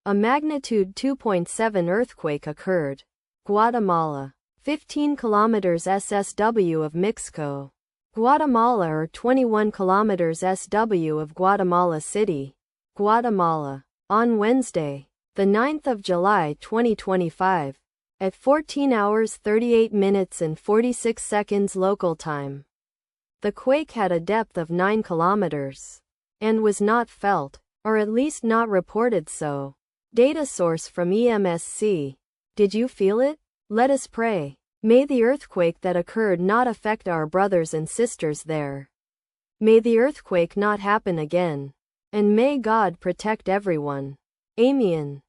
A magnitude 2.7 earthquake occurred. Guatemala. 15 kilometers SSW of Mixco, Guatemala, or 21 kilometers SW of Guatemala City, Guatemala. On Wednesday, the 9th of July 2025, at 14 hours 38 minutes and 46 seconds local time. The quake had a depth of 9 kilometers and was not felt, or at least not reported so. Data source from EMSC. Did you feel it? Let us pray. May the earthquake that occurred not affect our brothers and sisters there. May the earthquake not happen again. And may God protect everyone. Amen.